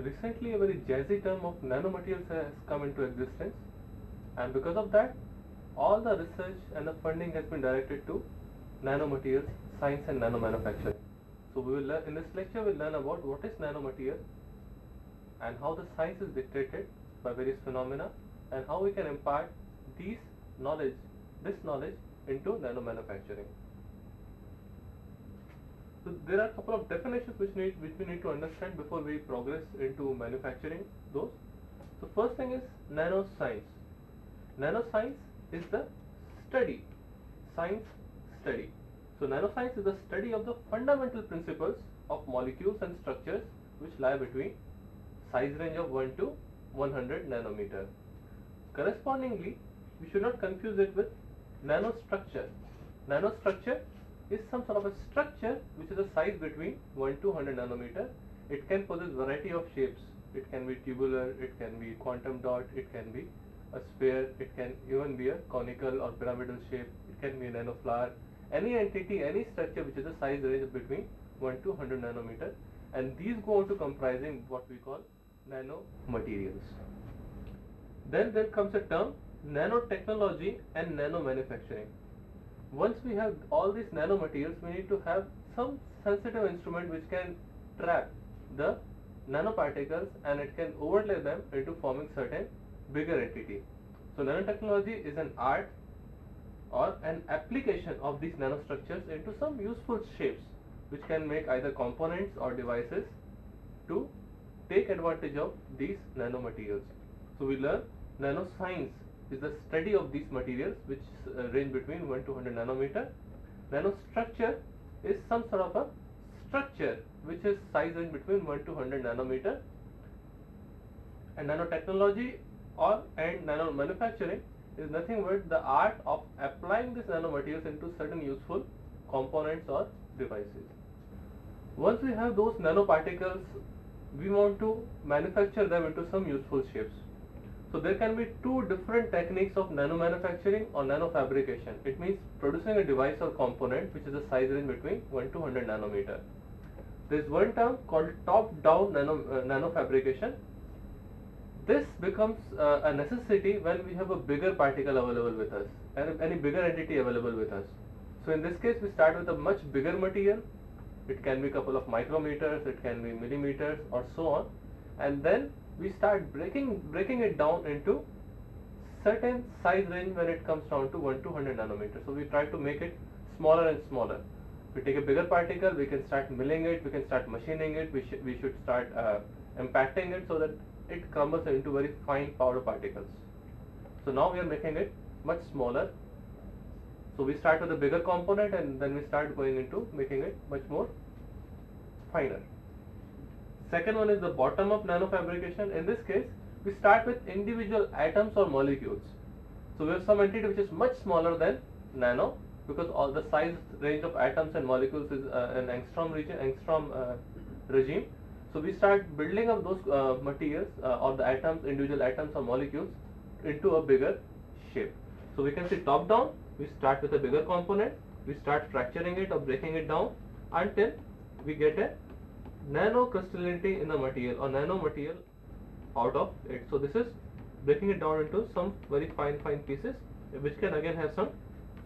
recently a very jazzy term of nanomaterials has come into existence, and because of that, all the research and the funding has been directed to nanomaterials science and nanomanufacturing. So we will learn, in this lecture we'll learn about what is nanomaterial and how the science is dictated by various phenomena and how we can impart this knowledge into nanomanufacturing. So there are a couple of definitions which we need to understand before we progress into manufacturing those. So first thing is nanoscience. Nanoscience is the study, science study. So nanoscience is the study of the fundamental principles of molecules and structures which lie between size range of 1 to 100 nanometer. Correspondingly, we should not confuse it with nanostructure. Nanostructure is some sort of a structure which is a size between 1 to 100 nanometer. It can possess variety of shapes. It can be tubular, it can be quantum dot, it can be a sphere, it can even be a conical or pyramidal shape, it can be a nanoflower. Any entity, any structure which is a size range between 1 to 100 nanometer, and these go on to comprising what we call nanomaterials. Then there comes a term nanotechnology and nanomanufacturing. Once we have all these nanomaterials, we need to have some sensitive instrument which can trap the nanoparticles and it can overlay them into forming certain bigger entity. So nanotechnology is an art or an application of these nanostructures into some useful shapes which can make either components or devices to take advantage of these nanomaterials. So we learn nanoscience is the study of these materials which range between 1 to 100 nanometer. Nanostructure is some sort of a structure which is size range between 1 to 100 nanometer. And nanotechnology and nanomanufacturing is nothing but the art of applying these nanomaterials into certain useful components or devices. Once we have those nanoparticles, we want to manufacture them into some useful shapes. So there can be two different techniques of nanomanufacturing or nanofabrication. It means producing a device or component which is a size range between 1 to 100 nanometer. There is one term called top-down nanofabrication. This becomes a necessity when we have a bigger particle available with us, and any bigger entity available with us. So in this case, we start with a much bigger material. It can be a couple of micrometers, it can be millimeters or so on, and then we start breaking it down into certain size range when it comes down to 1 to 100 nanometers. So we try to make it smaller and smaller. We take a bigger particle, we can start milling it, we can start machining it, we should start impacting it so that it crumbles into very fine powder particles. So now we are making it much smaller. So we start with a bigger component and then we start going into making it much more finer. Second one is the bottom-up nanofabrication. In this case, we start with individual atoms or molecules. So we have some entity which is much smaller than nano, because all the size range of atoms and molecules is an angstrom regime. So we start building up those materials or the atoms, individual atoms or molecules into a bigger shape. So we can see top down, we start with a bigger component, we start fracturing it or breaking it down until we get a nano crystallinity in the material or nanomaterial out of it. So this is breaking it down into some very fine pieces which can again have some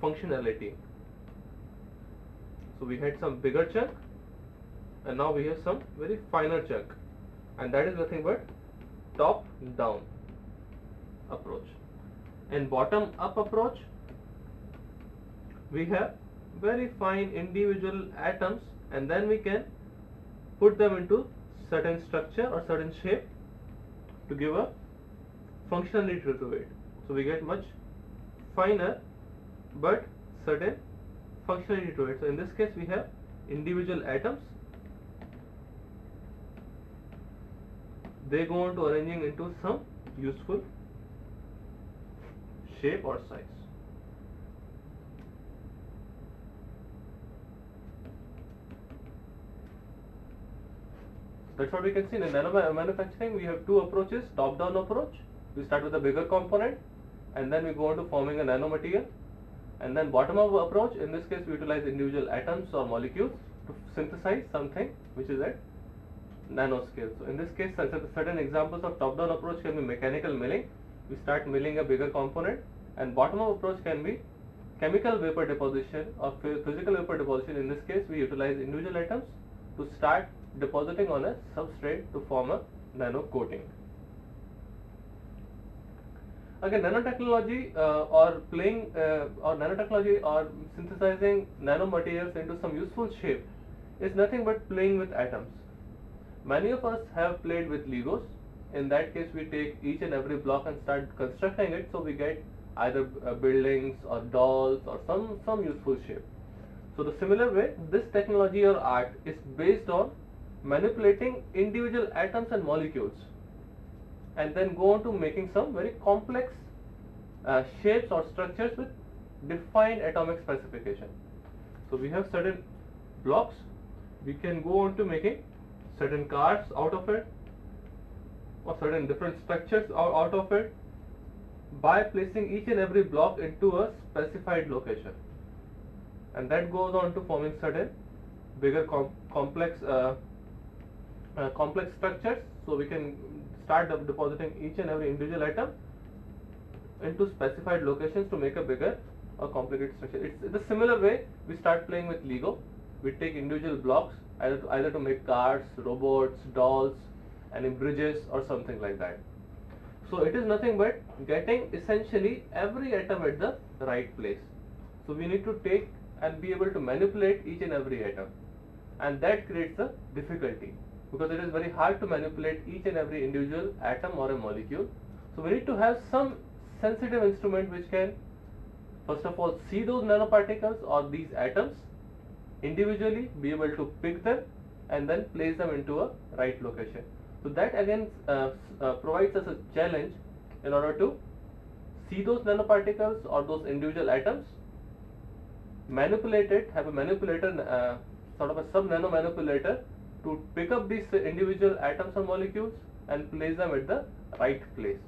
functionality. So we had some bigger chunk and now we have some very finer chunk, and that is nothing but top down approach. In bottom up approach, we have very fine individual atoms and then we can put them into certain structure or certain shape to give a functionality to it. So we get much finer but certain functionality to it. So in this case we have individual atoms. They go on to arranging into some useful shape or size. That's what we can see in nanomanufacturing. We have two approaches: top-down approach. We start with a bigger component, and then we go on to forming a nanomaterial. And then bottom-up approach. In this case, we utilize individual atoms or molecules to synthesize something which is at nanoscale. So in this case, certain examples of top-down approach can be mechanical milling. We start milling a bigger component, and bottom-up approach can be chemical vapor deposition or physical vapor deposition. In this case, we utilize individual atoms to start depositing on a substrate to form a nano coating. Again, nanotechnology or nanotechnology or synthesizing nanomaterials into some useful shape is nothing but playing with atoms. Many of us have played with Legos. In that case, we take each and every block and start constructing it, so we get either buildings or dolls or some useful shape. So the similar way, this technology or art is based on manipulating individual atoms and molecules, and then go on to making some very complex shapes or structures with defined atomic specification. So we have certain blocks, we can go on to making certain cars out of it, or certain different structures out of it, by placing each and every block into a specified location, and that goes on to forming certain bigger complex structures. So we can start depositing each and every individual atom into specified locations to make a bigger or complicated structure. It's the similar way we start playing with Lego. We take individual blocks either to make cars, robots, dolls, and bridges or something like that. So it is nothing but getting essentially every atom at the right place. So we need to take and be able to manipulate each and every atom, and that creates a difficulty, because it is very hard to manipulate each and every individual atom or a molecule. So we need to have some sensitive instrument which can first of all see those nanoparticles or these atoms individually, be able to pick them and then place them into a right location. So that again provides us a challenge in order to see those nanoparticles or those individual atoms, manipulate it, have a manipulator, sort of a sub-nano manipulator, to pick up these individual atoms or molecules and place them at the right place.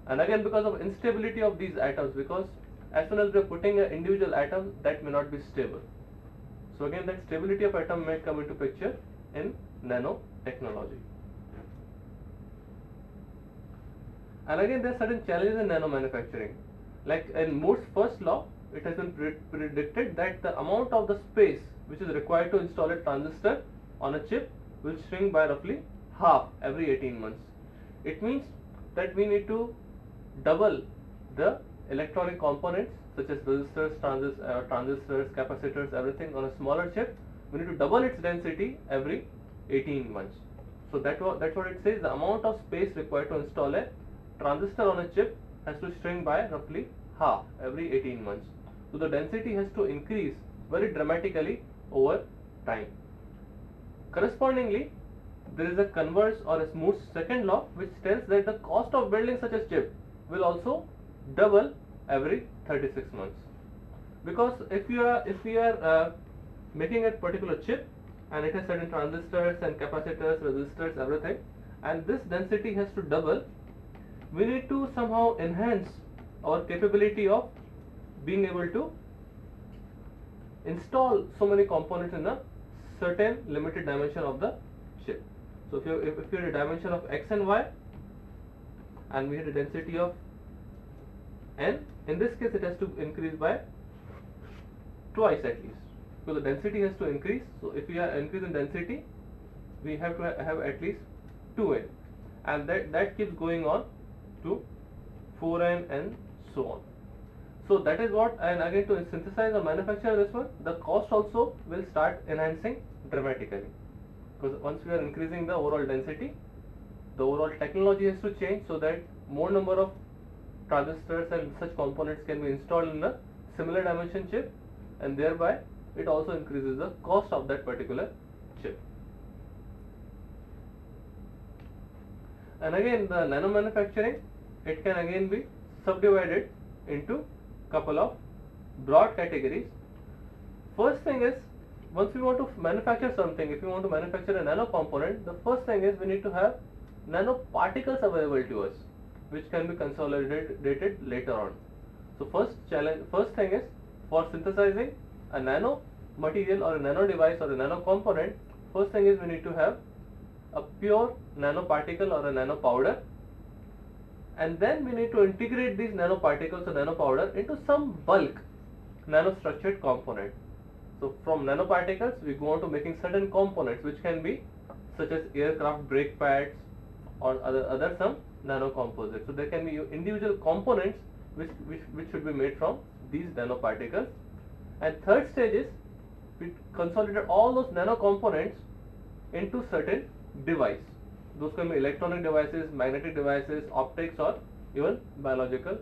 And again, because of instability of these atoms, because as soon as we are putting an individual atom, that may not be stable. So again, that stability of atom may come into picture in nanotechnology. And again, there are certain challenges in nanomanufacturing. Like in Moore's first law, it has been predicted that the amount of the space which is required to install a transistor on a chip will shrink by roughly half every 18 months. It means that we need to double the electronic components such as resistors, transistors, capacitors, everything on a smaller chip. We need to double its density every 18 months. So that's what it says. The amount of space required to install a transistor on a chip has to shrink by roughly half every 18 months. So the density has to increase very dramatically over time. Correspondingly, there is a converse or a Moore's second law which tells that the cost of building such a chip will also double every 36 months. Because if we are making a particular chip and it has certain transistors and capacitors, resistors, everything, and this density has to double, we need to somehow enhance our capability of being able to install so many components in a certain limited dimension of the chip. So if you had a dimension of x and y, and we had a density of n, in this case it has to increase by twice at least. So the density has to increase. So if we are increasing density, we have to have at least 2n, and that keeps going on to 4n and so on. So that is what, and again to synthesize or manufacture this one, the cost also will start enhancing dramatically, because once we are increasing the overall density, the overall technology has to change so that more number of transistors and such components can be installed in a similar dimension chip, and thereby it also increases the cost of that particular chip. And again, the nano manufacturing, it can again be subdivided into couple of broad categories. First thing is, once we want to manufacture something, if we want to manufacture a nano component, the first thing is we need to have nanoparticles available to us, which can be consolidated later on. So first thing is, for synthesizing a nano material or a nano device or a nano component, first thing is we need to have a pure nanoparticle or a nanopowder, and then we need to integrate these nanoparticles or nanopowder into some bulk nanostructured component. So from nanoparticles we go on to making certain components which can be such as aircraft brake pads or other some nano composites. So there can be individual components which should be made from these nanoparticles. And third stage is we consolidate all those nano components into certain device. Those can be electronic devices, magnetic devices, optics, or even biological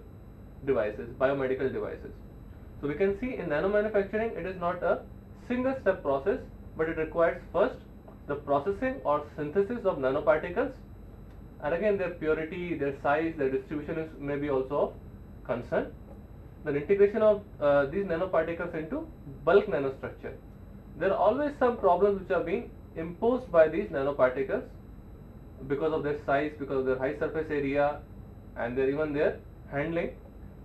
devices, biomedical devices. So we can see in nanomanufacturing it is not a single step process, but it requires first the processing or synthesis of nanoparticles, and again their purity, their size, their distribution is maybe also of concern. Then integration of these nanoparticles into bulk nanostructure. There are always some problems which are being imposed by these nanoparticles because of their size, because of their high surface area, and even their handling.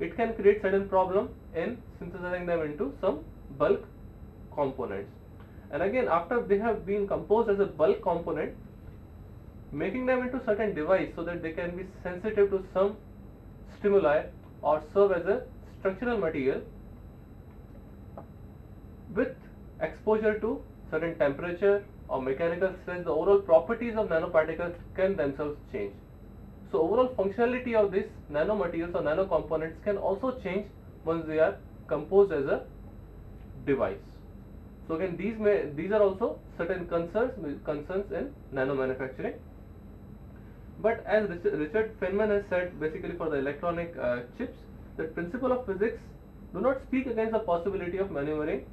It can create certain problem in synthesizing them into some bulk components. And again, after they have been composed as a bulk component, making them into certain device so that they can be sensitive to some stimuli or serve as a structural material with exposure to certain temperature or mechanical stress, the overall properties of nanoparticles can themselves change. So overall functionality of these nanomaterials or nano components can also change once they are composed as a device. So again, these are also certain concerns in nanomanufacturing. But as Richard Feynman has said, basically for the electronic chips, the principle of physics do not speak against the possibility of maneuvering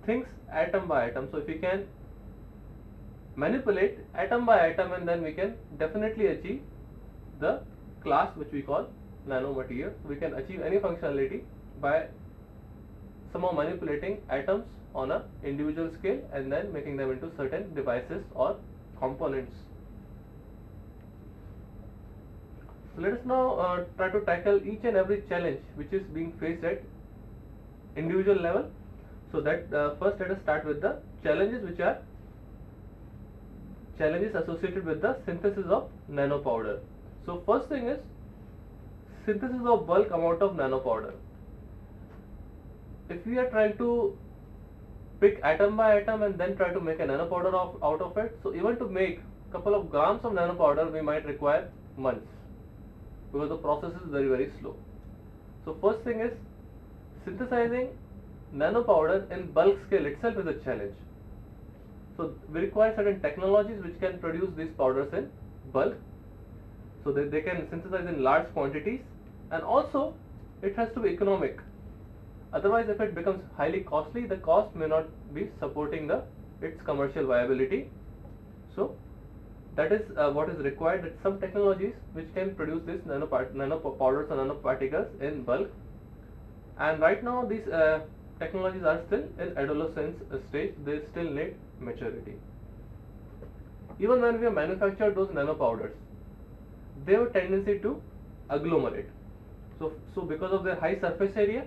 things atom by atom. So if we can manipulate atom by atom, and then we can definitely achieve the class which we call nanomaterial. We can achieve any functionality by somehow manipulating atoms on a individual scale and then making them into certain devices or components. So let us now try to tackle each and every challenge which is being faced at individual level. So that first let us start with the challenges, which are challenges associated with the synthesis of nanopowder. So first thing is synthesis of bulk amount of nanopowder. If we are trying to pick atom by atom and then try to make a nanopowder out of it, so even to make couple of grams of nanopowder we might require months, because the process is very slow. So first thing is synthesizing nanopowder in bulk scale itself is a challenge. So we require certain technologies which can produce these powders in bulk, so that they can synthesize in large quantities, and also it has to be economic. Otherwise, if it becomes highly costly, the cost may not be supporting its commercial viability. So that is what is required, that some technologies which can produce these nanopowders or nanoparticles in bulk. And right now these technologies are still in adolescence stage, they still need maturity. Even when we have manufactured those nanopowders, they have a tendency to agglomerate. So because of their high surface area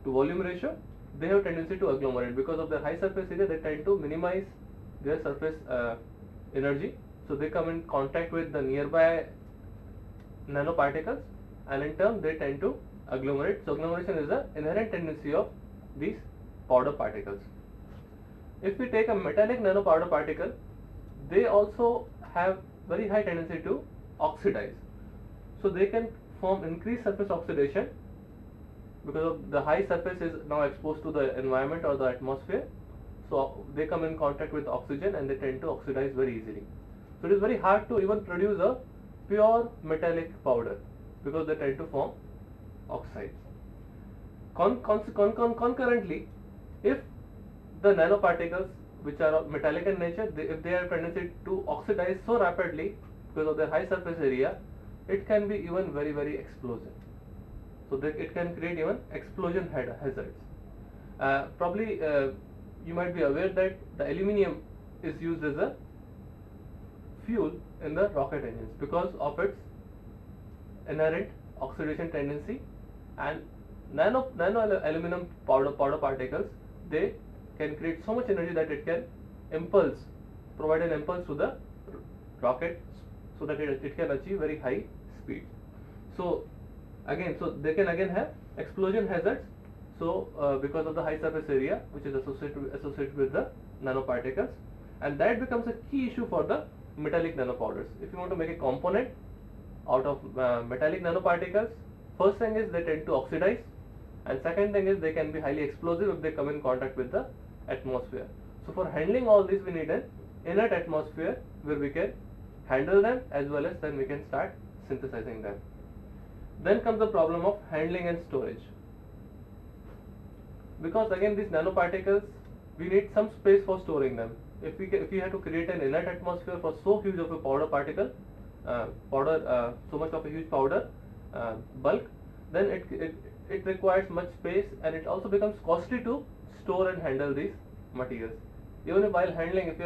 to volume ratio, they have a tendency to agglomerate. Because of their high surface area, they tend to minimize their surface energy. So they come in contact with the nearby nanoparticles, and in turn they tend to agglomerate. So agglomeration is the inherent tendency of these powder particles. If we take a metallic nanopowder particle, they also have very high tendency to oxidize. So they can form increased surface oxidation because of the high surface is now exposed to the environment or the atmosphere. So they come in contact with oxygen and they tend to oxidize very easily. So it is very hard to even produce a pure metallic powder because they tend to form oxides. Concurrently, if the nanoparticles which are metallic in nature, if they have tendency to oxidize so rapidly because of their high surface area, it can be even very explosive. So it can create even explosion hazards. Probably you might be aware that the aluminium is used as a fuel in the rocket engines because of its inherent oxidation tendency, and nano aluminum powder particles, they can create so much energy that it can provide an impulse to the rocket so that it can achieve very high speed. So they can again have explosion hazards. So because of the high surface area which is associated with the nanoparticles, and that becomes a key issue for the metallic nanopowders. If you want to make a component out of metallic nanoparticles, first thing is they tend to oxidize, and second thing is they can be highly explosive if they come in contact with the atmosphere. So for handling all this, we need an inert atmosphere where we can handle them, as well as then we can start synthesizing them. Then comes the problem of handling and storage, because again these nanoparticles, we need some space for storing them. If we have to create an inert atmosphere for so huge of a powder particle, so much of a huge powder bulk, then it requires much space, and it also becomes costly to store and handle these materials. Even while handling, if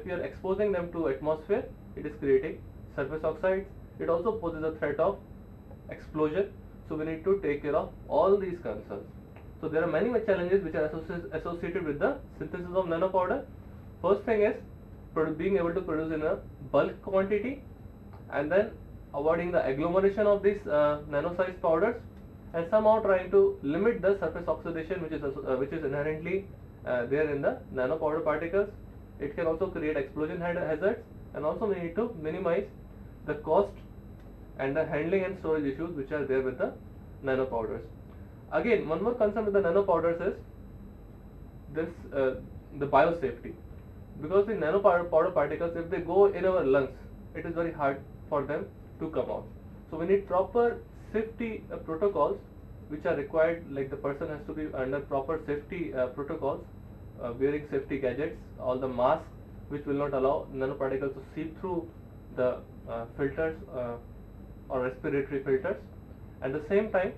you are exposing them to atmosphere, it is creating surface oxides. It also poses a threat of explosion. So we need to take care of all these concerns. So there are many challenges which are associated with the synthesis of nanopowder. First thing is being able to produce in a bulk quantity, and then avoiding the agglomeration of these nano-sized powders, and somehow trying to limit the surface oxidation which is inherently there in the nanopowder particles. It can also create explosion hazards, and also we need to minimize the cost and the handling and storage issues which are there with the nanopowders. Again, one more concern with the nanopowders is the biosafety, because the nanopowder particles, if they go in our lungs, it is very hard for them to come out. So we need proper safety protocols which are required, like the person has to be under proper safety protocols, wearing safety gadgets, all the masks which will not allow nanoparticles to seep through the filters or respiratory filters. At the same time,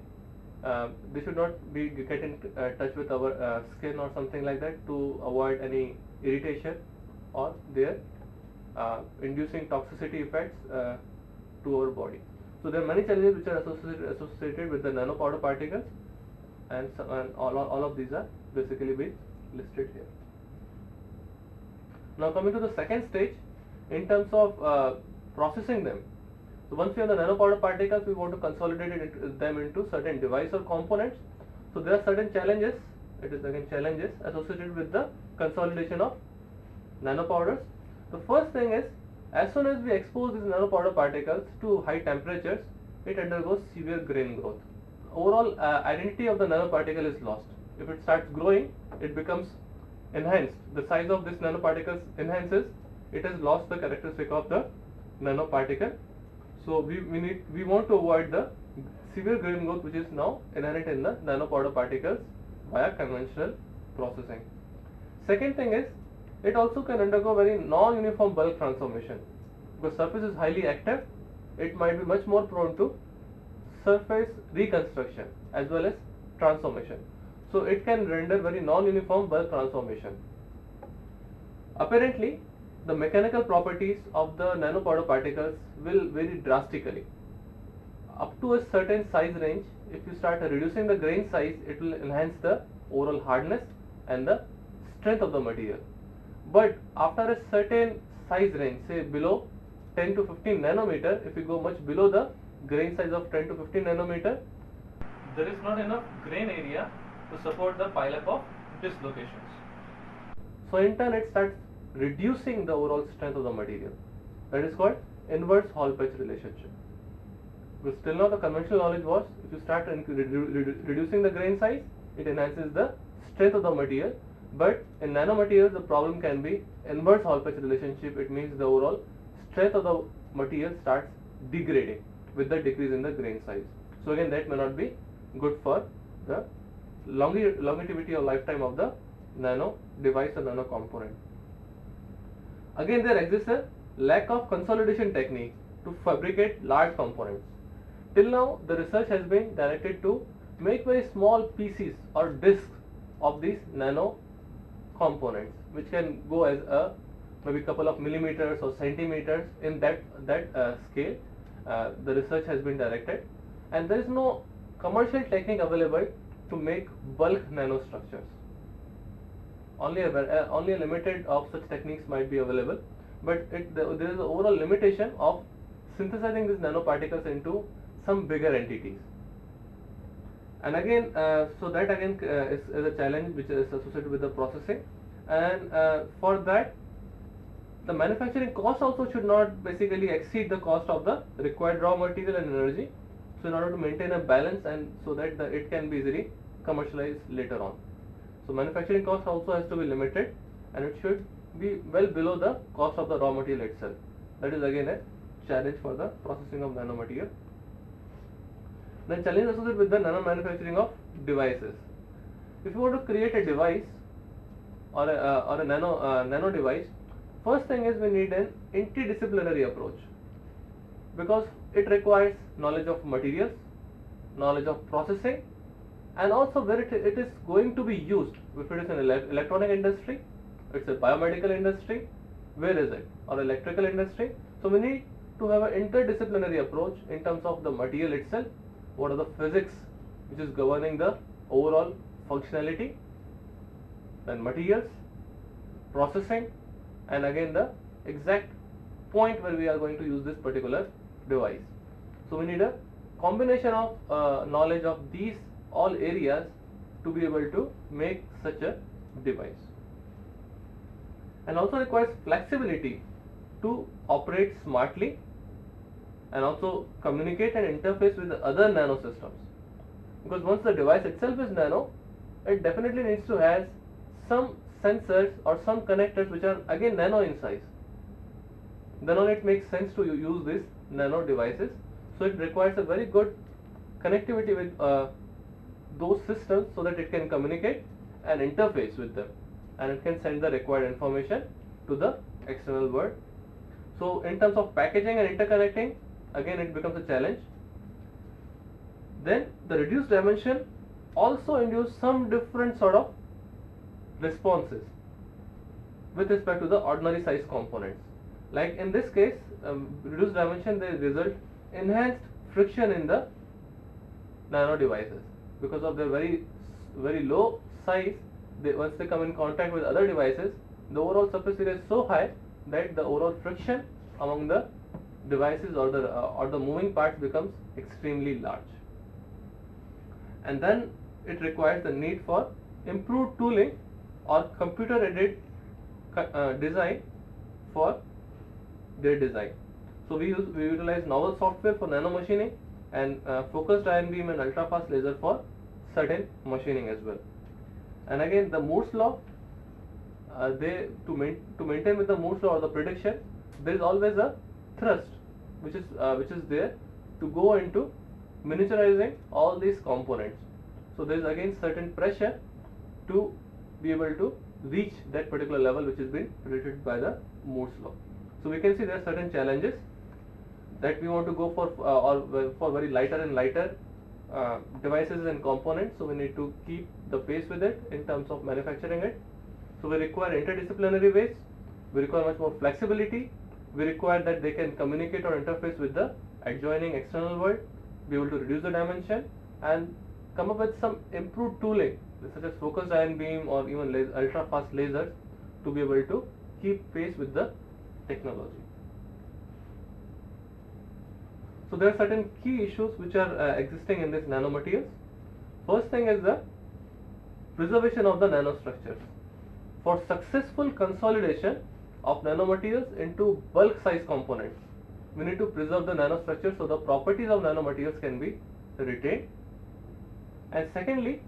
they should not be get in touch with our skin or something like that, to avoid any irritation or their inducing toxicity effects to our body. So there are many challenges which are associated with the nanopowder particles, and all of these are basically being listed here. Now coming to the second stage, in terms of processing them. So once we have the nanopowder particles, we want to consolidate them into certain device or components. So there are certain challenges, it is again challenges associated with the consolidation of nanopowders. The first thing is, as soon as we expose these nanopowder particles to high temperatures, it undergoes severe grain growth. Overall identity of the nanoparticle is lost. If it starts growing, it becomes enhanced. The size of this nanoparticles enhances. It has lost the characteristic of the nanoparticle. So we want to avoid the severe grain growth which is now inherent in the nanopowder particles via conventional processing. Second thing is, it also can undergo very non-uniform bulk transformation. Because surface is highly active, it might be much more prone to surface reconstruction as well as transformation. So it can render very non-uniform bulk transformation. Apparently, the mechanical properties of the nanopowder particles will vary drastically. Up to a certain size range, if you start reducing the grain size, it will enhance the overall hardness and the strength of the material. But after a certain size range, say below 10 to 15 nanometer, if you go much below the grain size of 10 to 15 nanometer, there is not enough grain area to support the pileup of dislocations. So in turn, it starts reducing the overall strength of the material. That is called inverse Hall-Petch relationship. Because till now the conventional knowledge was, if you start reducing the grain size, it enhances the strength of the material. But in nanomaterials, the problem can be inverse Hall-Petch relationship. It means the overall strength of the material starts degrading with the decrease in the grain size. So again, that may not be good for the longevity or lifetime of the nano device or nano component. Again, there exists a lack of consolidation technique to fabricate large components. Till now, the research has been directed to make very small pieces or discs of these nano components, which can go as maybe couple of millimeters or centimeters. In that scale, the research has been directed, and there is no commercial technique available to make bulk nanostructures. Only a limited of such techniques might be available. but there is an overall limitation of synthesizing these nanoparticles into some bigger entities. And again, so that again is a challenge which is associated with the processing, and for that the manufacturing cost also should not basically exceed the cost of the required raw material and energy. So in order to maintain a balance and so that it can be easily commercialized later on. So manufacturing cost also has to be limited, and it should be well below the cost of the raw material itself. That is again a challenge for the processing of nanomaterial. Then challenge associated with the nano manufacturing of devices. If you want to create a device or a nano device, first thing is we need an interdisciplinary approach, because it requires knowledge of materials, knowledge of processing, and also where it is going to be used. If it is an electronic industry, it's a biomedical industry, where is it, or electrical industry. So we need to have an interdisciplinary approach in terms of the material itself, what are the physics which is governing the overall functionality, then materials, processing, and again the exact point where we are going to use this particular device. So we need a combination of knowledge of these all areas to be able to make such a device, and also requires flexibility to operate smartly and also communicate and interface with the other nano systems, because once the device itself is nano, it definitely needs to have some sensors or some connectors which are again nano in size. Then only it makes sense to use these nano devices. So it requires a very good connectivity with those systems so that it can communicate and interface with them, and it can send the required information to the external world. So in terms of packaging and interconnecting, again it becomes a challenge. Then the reduced dimension also induce some different sort of responses with respect to the ordinary size components. Like in this case, reduced dimension, they result enhanced friction in the nano devices because of their very low size. Once they come in contact with other devices, the overall surface area is so high that the overall friction among the devices or the moving parts becomes extremely large. And then it requires the need for improved tooling or computer aided design for their design. So we utilize novel software for nano machining and focused ion beam and ultra fast laser for certain machining as well. And again the Moore's law, to maintain with the Moore's law or the prediction, there is always a thrust which is there to go into miniaturizing all these components. So there is again certain pressure to be able to reach that particular level which has been predicted by the Moore's law. So we can see there are certain challenges that we want to go for, or for very lighter and lighter devices and components. So we need to keep the pace with it in terms of manufacturing it. So we require interdisciplinary ways, we require much more flexibility, we require that they can communicate or interface with the adjoining external world, be able to reduce the dimension and come up with some improved tooling such as focused ion beam or even ultra fast lasers to be able to keep pace with the technology. So there are certain key issues which are existing in these nanomaterials. First thing is the preservation of the nanostructures. For successful consolidation of nanomaterials into bulk size components, we need to preserve the nanostructure so the properties of nanomaterials can be retained. And secondly,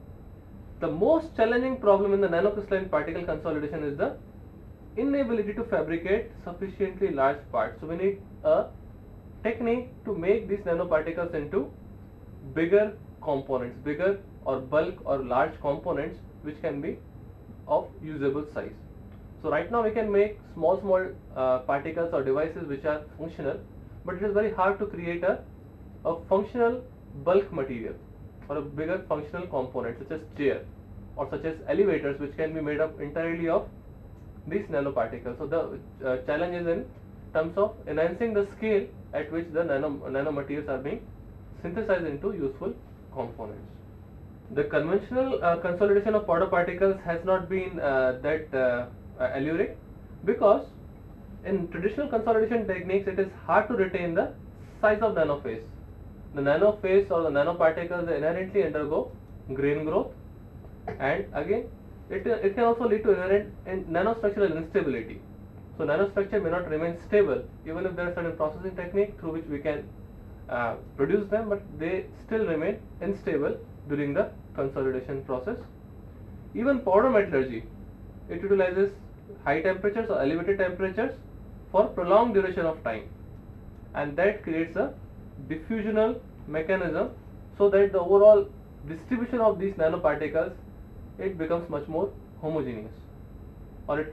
the most challenging problem in the nanocrystalline particle consolidation is the inability to fabricate sufficiently large parts. So we need a technique to make these nanoparticles into bigger components, bigger or bulk or large components which can be of usable size. So right now we can make small particles or devices which are functional, but it is very hard to create a functional bulk material or a bigger functional component such as chair or such as elevators which can be made up entirely of these nanoparticles. So the challenge is in terms of enhancing the scale at which the nanomaterials are being synthesized into useful components. The conventional consolidation of powder particles has not been that alluring, because in traditional consolidation techniques, it is hard to retain the size of nanophase. The nanophase or the nanoparticles, they inherently undergo grain growth, and again it can also lead to inherent nanostructural instability. So nanostructure may not remain stable even if there are certain processing technique through which we can produce them, but they still remain unstable during the consolidation process. Even powder metallurgy, it utilizes high temperatures or elevated temperatures for prolonged duration of time, and that creates a diffusional mechanism so that the overall distribution of these nanoparticles, it becomes much more homogeneous. Or it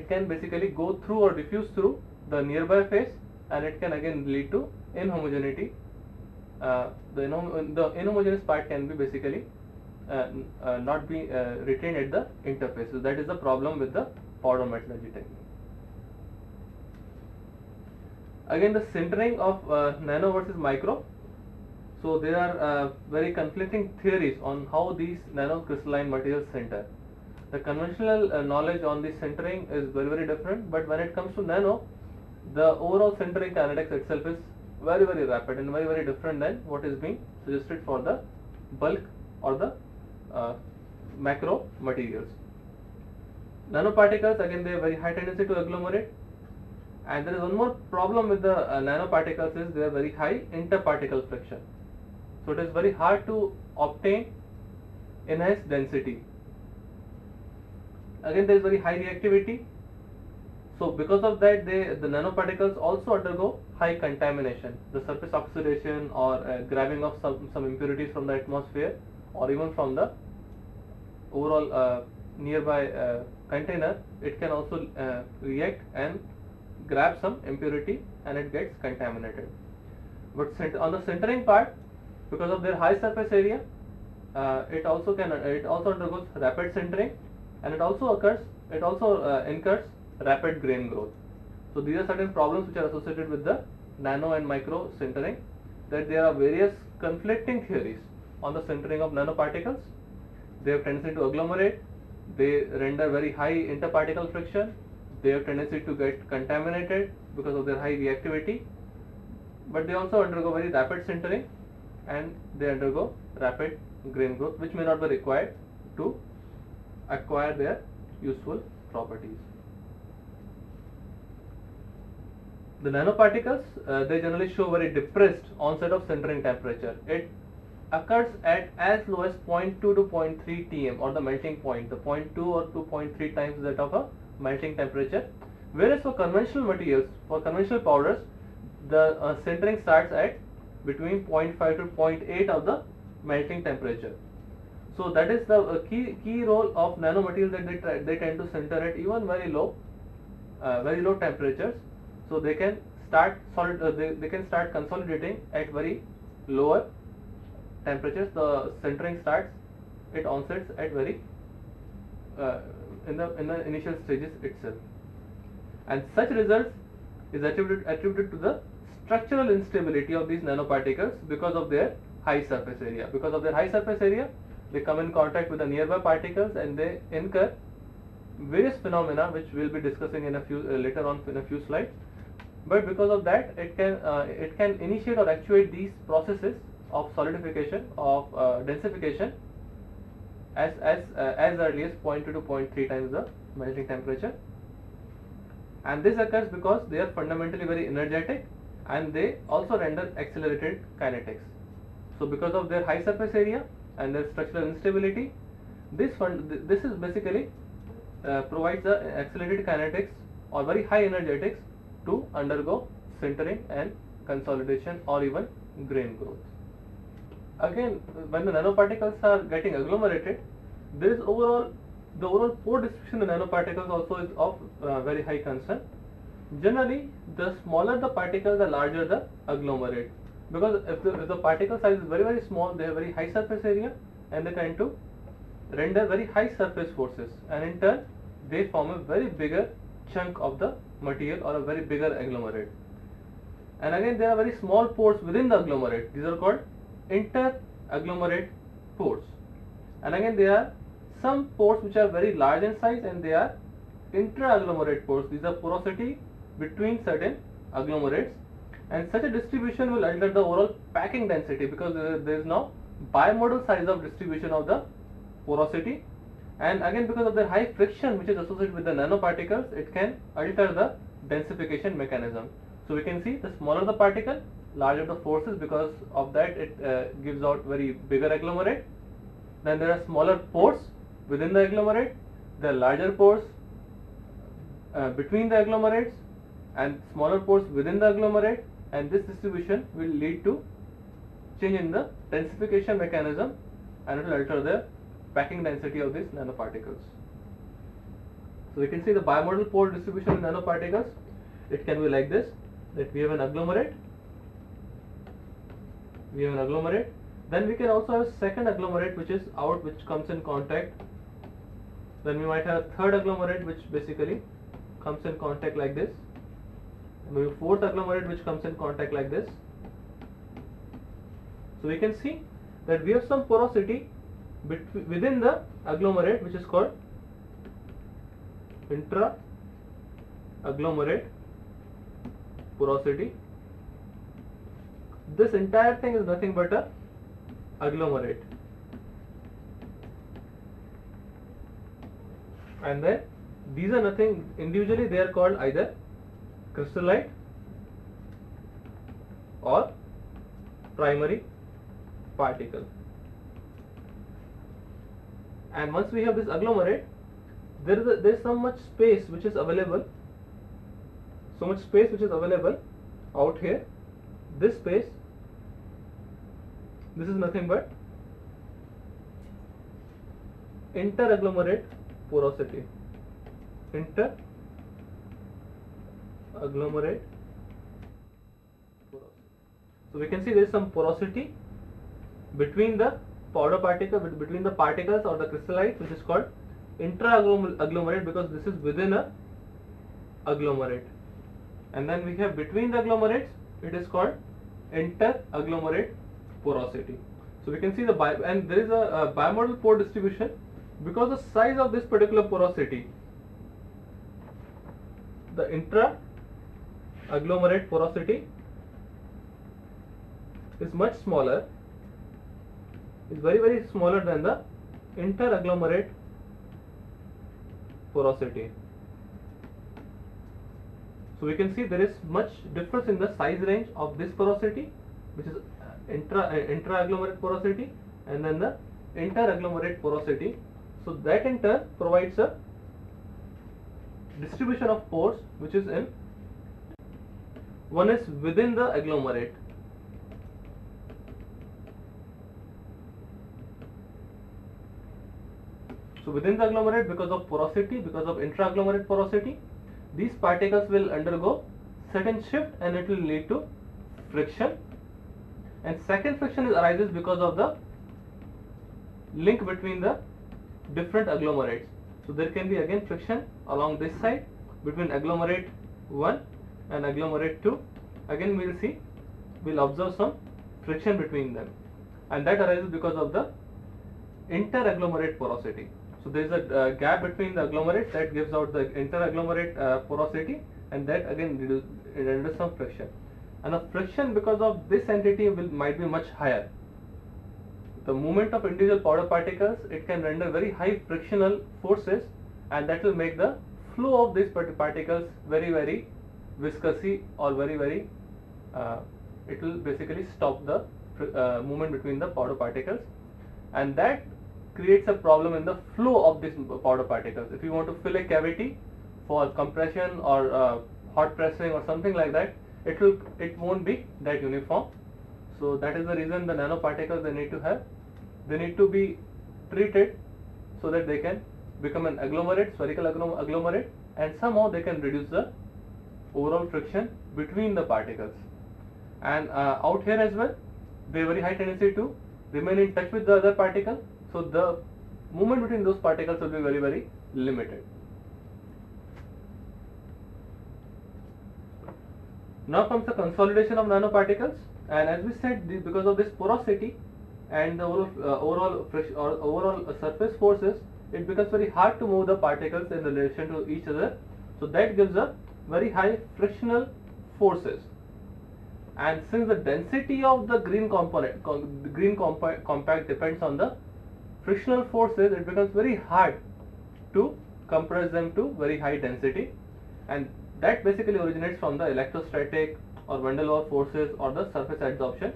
can basically go through or diffuse through the nearby phase, and it can again lead to inhomogeneity. The inhomogeneous part can be basically not be retained at the interface. So that is the problem with the powder metallurgy technique. Again, the sintering of nano versus micro. So there are very conflicting theories on how these nanocrystalline materials sinter. The conventional knowledge on the sintering is very different, but when it comes to nano, the overall sintering kinetics itself is very rapid and very different than what is being suggested for the bulk or the macro materials. Nanoparticles, again, they have very high tendency to agglomerate, and there is one more problem with the nanoparticles is they have very high interparticle friction. So it is very hard to obtain enhanced density. Again, there is very high reactivity. So because of that, the nanoparticles also undergo high contamination. The surface oxidation or grabbing of some impurities from the atmosphere, or even from the overall nearby container, it can also react and grab some impurity, and it gets contaminated. But on the sintering part, because of their high surface area, it also undergoes rapid sintering, and it also incurs rapid grain growth. So these are certain problems which are associated with the nano and micro sintering, that there are various conflicting theories on the sintering of nanoparticles. They have tendency to agglomerate, they render very high interparticle friction, they have tendency to get contaminated because of their high reactivity, but they also undergo very rapid sintering, and they undergo rapid grain growth, which may not be required to acquire their useful properties. The nanoparticles, they generally show very depressed onset of sintering temperature. It occurs at as low as 0.2 to 0.3 Tm, or the melting point, the 0.2 or 2.3 times that of a melting temperature. Whereas for conventional materials, for conventional powders, the sintering starts at between 0.5 to 0.8 of the melting temperature. So that is the key role of nanomaterials, that they tend to sinter at even very low temperatures. So they can start they can start consolidating at very lower temperatures. The sintering starts, it onsets at very in the initial stages itself, and such results is attributed to the structural instability of these nanoparticles because of their high surface area. Because of their high surface area, they come in contact with the nearby particles, and they incur various phenomena which we will be discussing in a few later on in a few slides. But because of that, it can initiate or actuate these processes of solidification, of densification, as early as 0.2 to 0.3 times the melting temperature. And this occurs because they are fundamentally very energetic, and they also render accelerated kinetics. So because of their high surface area and their structural instability, this is basically provides the accelerated kinetics or very high energetics to undergo sintering and consolidation or even grain growth. Again, when the nanoparticles are getting agglomerated, there is the overall pore distribution in the nanoparticles also is of very high concern. Generally, the smaller the particle, the larger the agglomerate, because if the particle size is very small, they have very high surface area, and they tend to render very high surface forces, and in turn they form a very bigger chunk of the material or a very bigger agglomerate. And again, there are very small pores within the agglomerate. These are called inter-agglomerate pores. And again, there are some pores which are very large in size, and they are intra-agglomerate pores. These are porosity between certain agglomerates, and such a distribution will alter the overall packing density, because there is now bimodal size of distribution of the porosity, and again because of the high friction which is associated with the nanoparticles, it can alter the densification mechanism. So we can see the smaller the particle, larger the forces, because of that it gives out very bigger agglomerate. Then there are smaller pores within the agglomerate, there are larger pores between the agglomerates, and smaller pores within the agglomerate, and this distribution will lead to change in the densification mechanism, and it will alter the packing density of these nanoparticles. So we can see the bimodal pore distribution in nanoparticles. It can be like this, that we have an agglomerate, then we can also have a second agglomerate which is out, which comes in contact. Then we might have a third agglomerate which basically comes in contact like this, and maybe fourth agglomerate which comes in contact like this. So we can see that we have some porosity within the agglomerate which is called intra-agglomerate porosity. This entire thing is nothing but a agglomerate, and then these are nothing individually, they are called either crystallite or primary particle. And once we have this agglomerate, there is so much space which is available, out here. This space, this is nothing but inter-agglomerate porosity. Inter-agglomerate porosity. So we can see there is some porosity between the powder particle, between the particles or the crystallite, which is called intra-agglomerate, because this is within a agglomerate. And then we have between the agglomerates, it is called inter-agglomerate porosity. So we can see and there is a bimodal pore distribution, because the size of this particular porosity, the intra-agglomerate porosity is much smaller, is very smaller than the inter-agglomerate porosity. So we can see there is much difference in the size range of this porosity, which is intra-agglomerate porosity, and then the inter-agglomerate porosity. So that in turn provides a distribution of pores which is in, one is within the agglomerate. So within the agglomerate, because of porosity, because of intra-agglomerate porosity, these particles will undergo certain shift, and it will lead to friction. And second friction arises because of the link between the different agglomerates. So there can be again friction along this side between agglomerate 1 and agglomerate 2. Again we'll observe some friction between them, and that arises because of the inter-agglomerate porosity. So there is a gap between the agglomerates that gives out the inter-agglomerate porosity, and that again renders some friction. And the friction because of this entity might be much higher. The movement of individual powder particles, it can render very high frictional forces, and that will make the flow of these particles very viscousy, or it will basically stop the movement between the powder particles, and that creates a problem in the flow of these powder particles. If you want to fill a cavity for compression or hot pressing or something like that, it won't be that uniform. So that is the reason the nanoparticles they need to be treated so that they can become an agglomerate, spherical agglomerate, and somehow they can reduce the overall friction between the particles. And out here as well, they have very high tendency to remain in touch with the other particle, so the movement between those particles will be very limited. Now comes the consolidation of nanoparticles, and as we said, because of this porosity and the overall surface forces, it becomes very hard to move the particles in relation to each other. So that gives a very high frictional forces. And since the density of the green compact depends on the frictional forces, it becomes very hard to compress them to very high density, and that basically originates from the electrostatic or van der Waals forces or the surface adsorption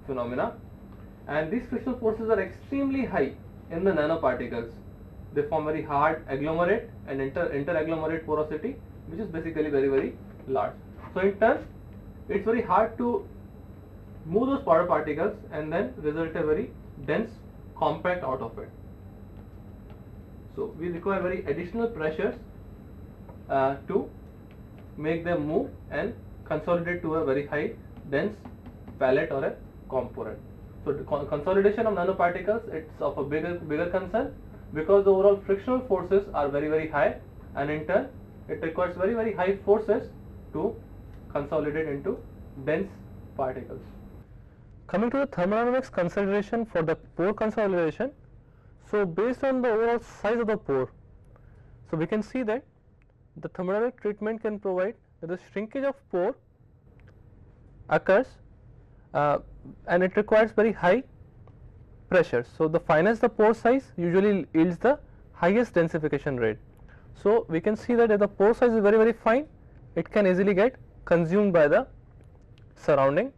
phenomena. And these frictional forces are extremely high in the nanoparticles. They form very hard agglomerate and interagglomerate porosity, which is basically very large. So in turn, it's very hard to move those powder particles and then result a very dense compact out of it. So we require very additional pressures to make them move and consolidate to a very high dense pallet or a component. So the consolidation of nanoparticles, it's of a bigger concern, because the overall frictional forces are very high, and in turn it requires very high forces to consolidate into dense particles. Coming to the thermodynamics consideration for the pore consolidation, so based on the overall size of the pore, so we can see that the thermodynamic treatment can provide that the shrinkage of pore occurs and it requires very high pressure. So the finest the pore size usually yields the highest densification rate. So we can see that if the pore size is very fine, it can easily get consumed by the surrounding,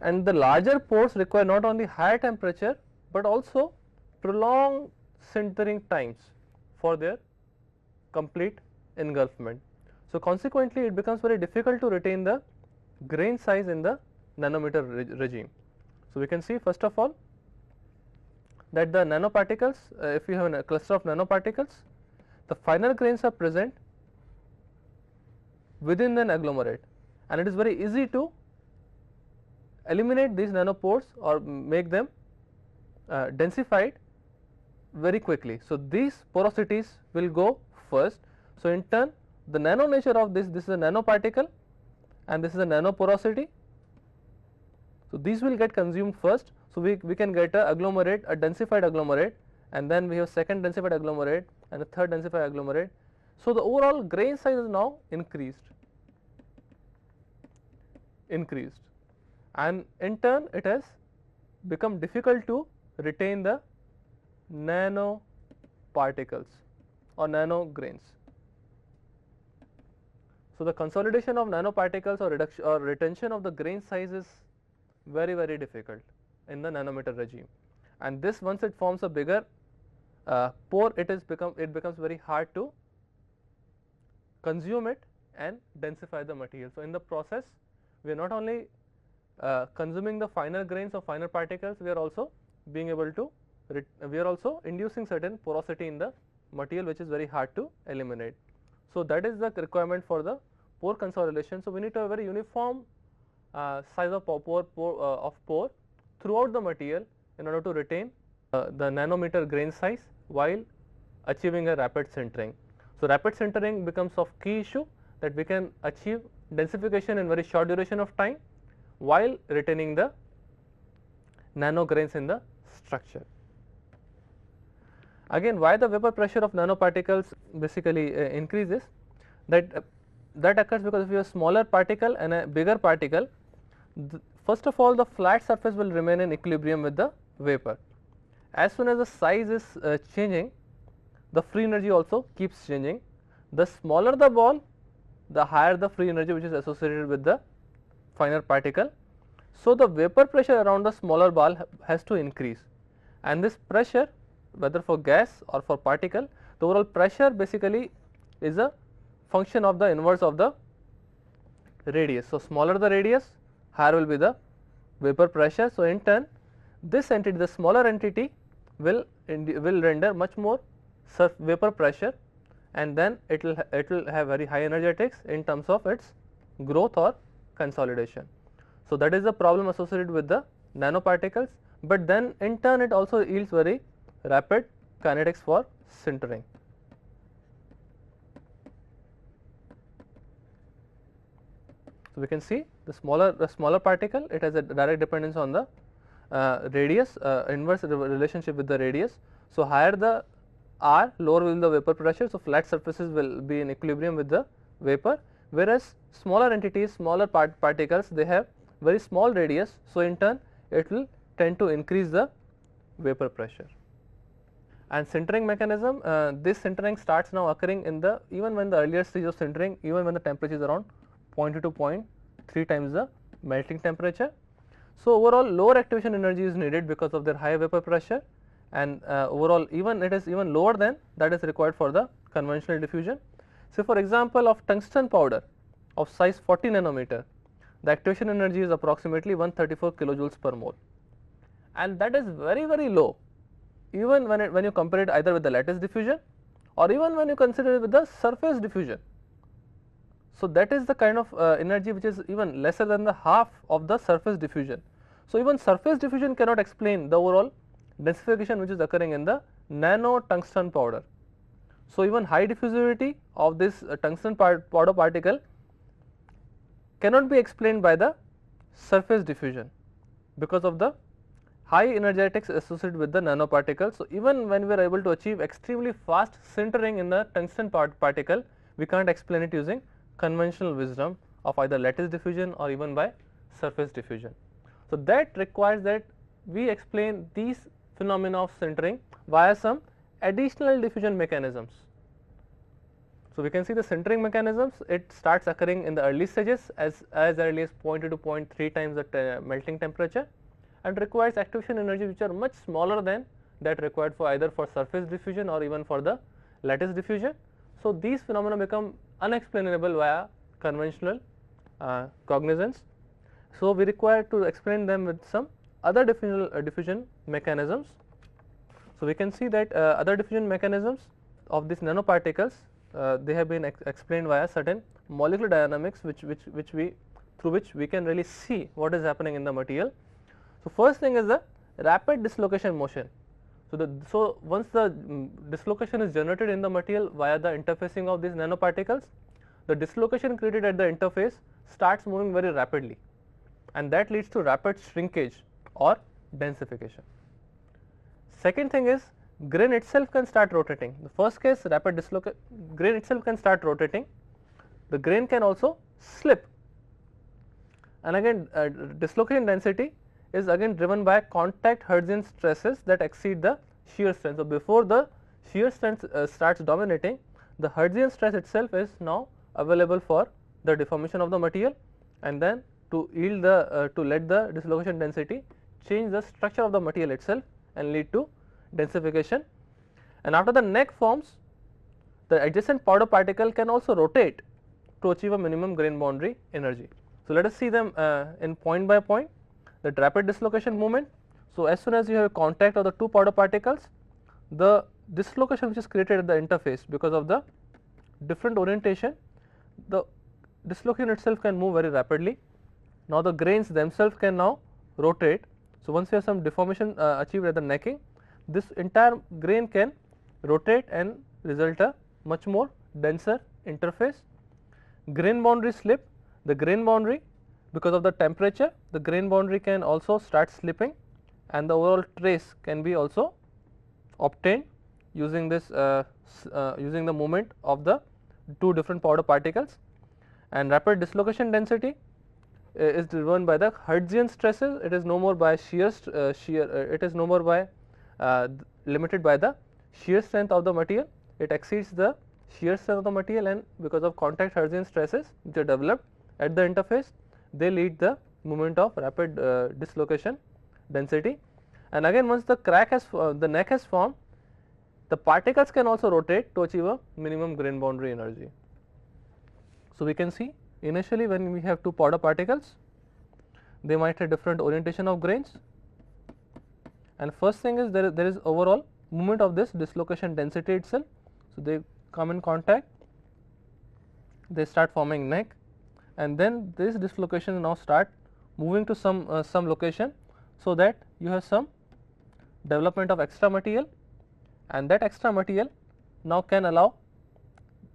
and the larger pores require not only higher temperature but also prolonged sintering times for their complete engulfment. So consequently, it becomes very difficult to retain the grain size in the nanometer regime. So we can see first of all that the nanoparticles, if you have a cluster of nanoparticles, the finer grains are present within an agglomerate, and it is very easy to eliminate these nanopores or make them densified very quickly. So these porosities will go first. So in turn, the nano nature of this is a nanoparticle and this is a nanoporosity. So these will get consumed first. So we can get a agglomerate, a densified agglomerate, and then we have second densified agglomerate and a third densified agglomerate. So the overall grain size is now increased, and in turn it has become difficult to retain the nano particles or nano grains. So the consolidation of nanoparticles or reduction or retention of the grain size is very difficult in the nanometer regime, and this once it forms a bigger pore, it becomes very hard to consume it and densify the material. So in the process, we are not only consuming the finer grains or finer particles, we are also being able to we are also inducing certain porosity in the material, which is very hard to eliminate. So that is the requirement for the pore consolidation. So we need to have a very uniform size of pore throughout the material in order to retain the nanometer grain size while achieving a rapid sintering. So rapid sintering becomes of key issue, that we can achieve densification in very short duration of time while retaining the nano grains in the structure. Again, why the vapor pressure of nanoparticles basically increases, that occurs because if you have a smaller particle and a bigger particle, first of all the flat surface will remain in equilibrium with the vapor. As soon as the size is changing, the free energy also keeps changing. The smaller the ball, the higher the free energy which is associated with the finer particle. So the vapor pressure around the smaller ball has to increase, and this pressure, whether for gas or for particle, the overall pressure basically is a function of the inverse of the radius. So smaller the radius, higher will be the vapor pressure. So in turn, this entity, the smaller entity, will render much more vapor pressure, and then it will have very high energetics in terms of its growth or consolidation. So that is the problem associated with the nanoparticles, but then in turn it also yields very rapid kinetics for sintering. So we can see the smaller particle, it has a direct dependence on the radius, inverse relationship with the radius. So higher the R, lower will be the vapor pressure. So, flat surfaces will be in equilibrium with the vapor, whereas smaller entities, smaller particles, they have very small radius. So, in turn it will tend to increase the vapor pressure. And sintering mechanism, this sintering starts now occurring in the, even when the earlier stage of sintering, even when the temperature is around 0.2 to 0.3 times the melting temperature. So, overall lower activation energy is needed because of their high vapor pressure, and overall even it is even lower than that is required for the conventional diffusion. So, for example, of tungsten powder of size 40 nanometer, the activation energy is approximately 134 kilojoules per mole, and that is very low, even when you compare it either with the lattice diffusion or even when you consider it with the surface diffusion. So, that is the kind of energy which is even lesser than the half of the surface diffusion. So, even surface diffusion cannot explain the overall densification which is occurring in the nano tungsten powder. So, even high diffusivity of this tungsten powder particle cannot be explained by the surface diffusion because of the high energetics associated with the nanoparticle. So, even when we are able to achieve extremely fast sintering in the tungsten particle, we cannot explain it using conventional wisdom of either lattice diffusion or even by surface diffusion. So, that requires that we explain these phenomena of sintering via some additional diffusion mechanisms. So, we can see the sintering mechanisms, it starts occurring in the early stages as early as 0.2 to 0.3 times the melting temperature, and requires activation energy which are much smaller than that required for either for surface diffusion or even for the lattice diffusion. So, these phenomena become unexplainable via conventional cognizance. So, we require to explain them with some other diffusion mechanisms. So, we can see that other diffusion mechanisms of these nanoparticles, they have been explained via certain molecular dynamics which we through which we can really see what is happening in the material. So, first thing is the rapid dislocation motion. So, once the dislocation is generated in the material via the interfacing of these nanoparticles, the dislocation created at the interface starts moving very rapidly, and that leads to rapid shrinkage or densification. Second thing is grain itself can start rotating. The first case, rapid dislocation, grain itself can start rotating. The grain can also slip, and again dislocation density is again driven by contact Hertzian stresses that exceed the shear strength. So, before the shear strength starts dominating, the Hertzian stress itself is now available for the deformation of the material, and then to yield the to let the dislocation density change the structure of the material itself and lead to densification. And after the neck forms, the adjacent powder particle can also rotate to achieve a minimum grain boundary energy. So, let us see them in point by point. The rapid dislocation movement. So, as soon as you have contact of the two powder particles, the dislocation which is created at the interface because of the different orientation, the dislocation itself can move very rapidly. Now, the grains themselves can now rotate. So, once you have some deformation achieved at the necking, this entire grain can rotate and result a much more denser interface. Grain boundary slip, the grain boundary, because of the temperature, the grain boundary can also start slipping, and the overall trace can be also obtained using this using the movement of the two different powder particles. And rapid dislocation density is driven by the Hertzian stresses. It is no more by it is no more by limited by the shear strength of the material. It exceeds the shear strength of the material, and because of contact Hertzian stresses which are developed at the interface, they lead the movement of rapid dislocation density. And again, once the crack has the neck has formed, the particles can also rotate to achieve a minimum grain boundary energy. So, we can see initially when we have two powder particles, they might have different orientation of grains, and first thing is there is overall movement of this dislocation density itself. So, they come in contact, they start forming neck, and then this dislocation now start moving to some location, so that you have some development of extra material, and that extra material now can allow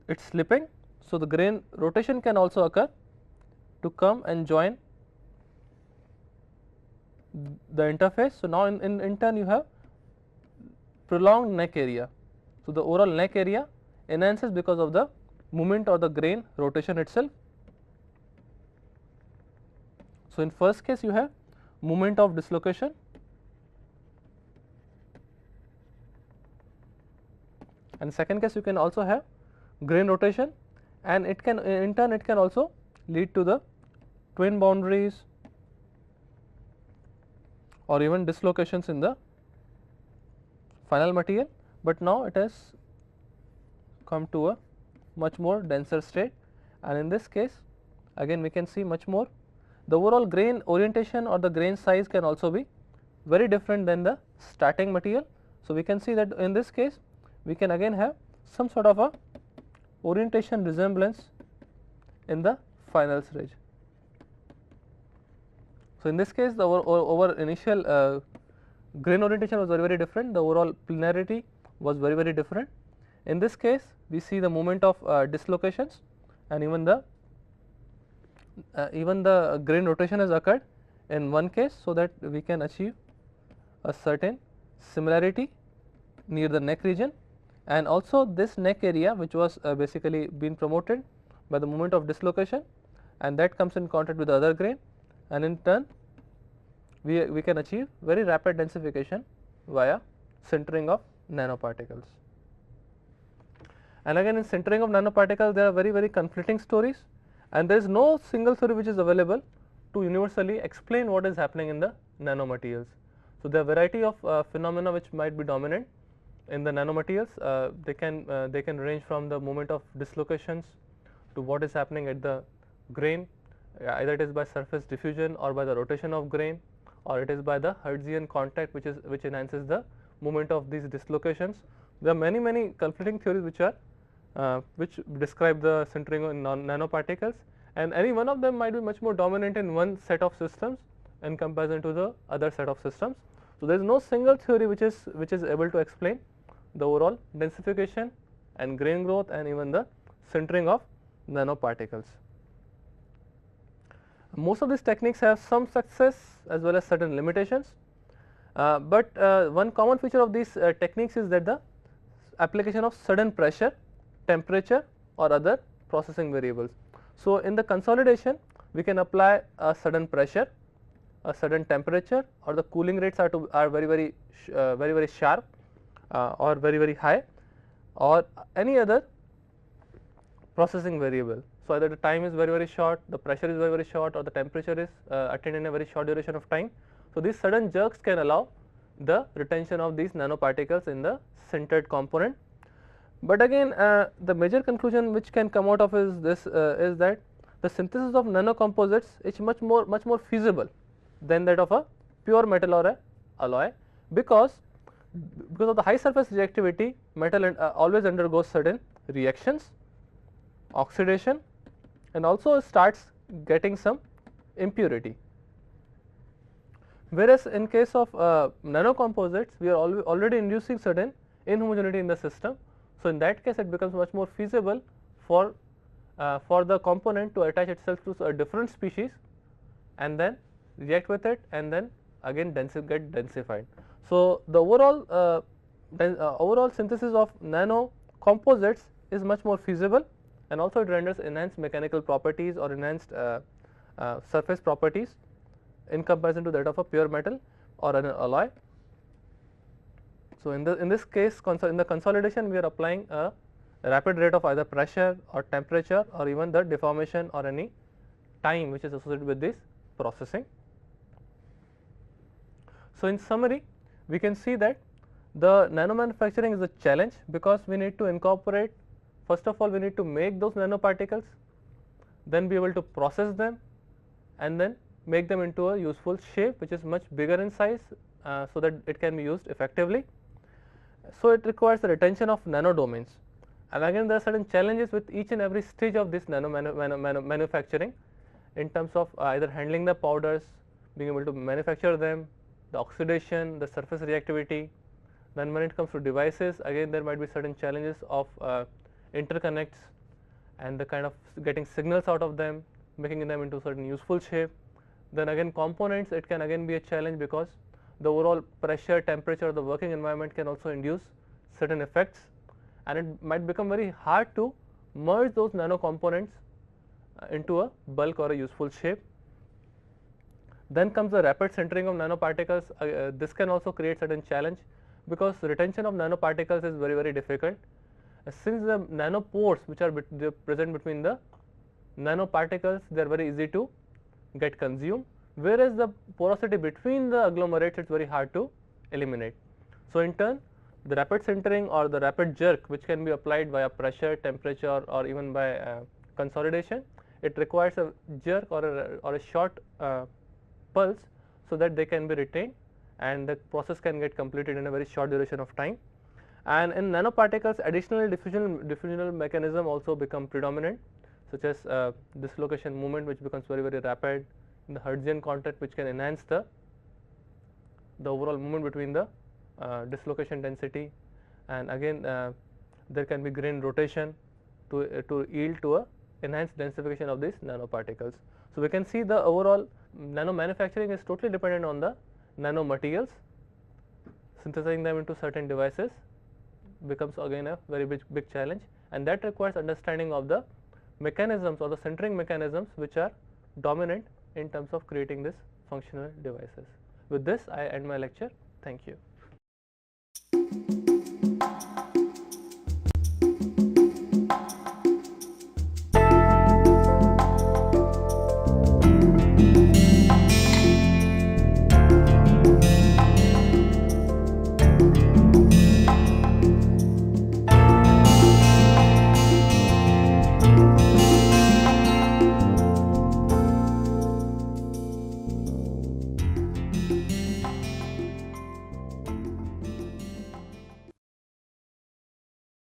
its slipping. So, the grain rotation can also occur to come and join the interface. So, now in turn you have prolonged neck area, So, the overall neck area enhances because of the movement or the grain rotation itself. So, in first case you have movement of dislocation, and second case you can also have grain rotation, and it can in turn it can also lead to the twin boundaries or even dislocations in the final material, but now it has come to a much more denser state, and in this case again we can see much more. The overall grain orientation or the grain size can also be very different than the starting material. So, we can see that in this case we can again have some sort of a orientation resemblance in the final ridge. So, in this case the over initial grain orientation was very different, the overall planarity was very different. In this case we see the movement of dislocations, and even the grain rotation has occurred in one case, so that we can achieve a certain similarity near the neck region, and also this neck area which was basically been promoted by the movement of dislocation, and that comes in contact with the other grain, and in turn we can achieve very rapid densification via sintering of nanoparticles. And again in sintering of nanoparticles there are very conflicting stories, and there is no single theory which is available to universally explain what is happening in the nanomaterials. So, there are variety of phenomena which might be dominant in the nanomaterials. They can range from the movement of dislocations to what is happening at the grain, either it is by surface diffusion or by the rotation of grain, or it is by the Hertzian contact which enhances the movement of these dislocations. There are many conflicting theories which describe the sintering in nanoparticles, and any one of them might be much more dominant in one set of systems in comparison to the other set of systems. So, there is no single theory which is able to explain the overall densification and grain growth and even the sintering of nanoparticles. Most of these techniques have some success as well as certain limitations, but one common feature of these techniques is that the application of sudden pressure, temperature or other processing variables. So, in the consolidation we can apply a sudden pressure, a sudden temperature, or the cooling rates are very sharp or very high, or any other processing variable. So, either the time is very short, the pressure is very short, or the temperature is attained in a very short duration of time. So, these sudden jerks can allow the retention of these nanoparticles in the sintered component. But again the major conclusion which can come out of is this is that the synthesis of nanocomposites is much more feasible than that of a pure metal or a alloy, because of the high surface reactivity, metal always undergoes certain reactions, oxidation, and also starts getting some impurity. Whereas in case of nanocomposites we are already inducing certain inhomogeneity in the system. So, in that case it becomes much more feasible for the component to attach itself to a different species and then react with it, and then again get densified. So, the overall synthesis of nanocomposites is much more feasible, and also it renders enhanced mechanical properties or enhanced surface properties in comparison to that of a pure metal or an alloy. So, in this case in the consolidation we are applying a rapid rate of either pressure or temperature or even the deformation or any time which is associated with this processing. So, in summary we can see that the nanomanufacturing is a challenge, because we need to incorporate, first of all we need to make those nanoparticles, then be able to process them, and then make them into a useful shape which is much bigger in size, so that it can be used effectively. So, it requires the retention of nano domains, and again there are certain challenges with each and every stage of this manufacturing in terms of either handling the powders, being able to manufacture them, the oxidation, the surface reactivity. Then when it comes to devices, again there might be certain challenges of interconnects and the kind of getting signals out of them, making them into certain useful shape. Then again components, it can again be a challenge, because the overall pressure, temperature, the working environment can also induce certain effects and it might become very hard to merge those nano components into a bulk or a useful shape. Then comes the rapid sintering of nanoparticles. This can also create certain challenge because retention of nanoparticles is very difficult. Since the nanopores which are present between the nanoparticles, they are very easy to get consumed, whereas the porosity between the agglomerates is very hard to eliminate. So, in turn, the rapid sintering or the rapid jerk, which can be applied via pressure, temperature, or even by consolidation, it requires a jerk or a short pulse, so that they can be retained and the process can get completed in a very short duration of time. And in nanoparticles, additional diffusional mechanism also become predominant, such as dislocation movement, which becomes very rapid, in the Hertzian contact, which can enhance the overall movement between the dislocation density, and again there can be grain rotation to yield to a enhanced densification of these nanoparticles. So, we can see the overall nano manufacturing is totally dependent on the nanomaterials. Synthesizing them into certain devices becomes again a very big challenge, and that requires understanding of the mechanisms or the sintering mechanisms which are dominant in terms of creating these functional devices. With this, I end my lecture. Thank you.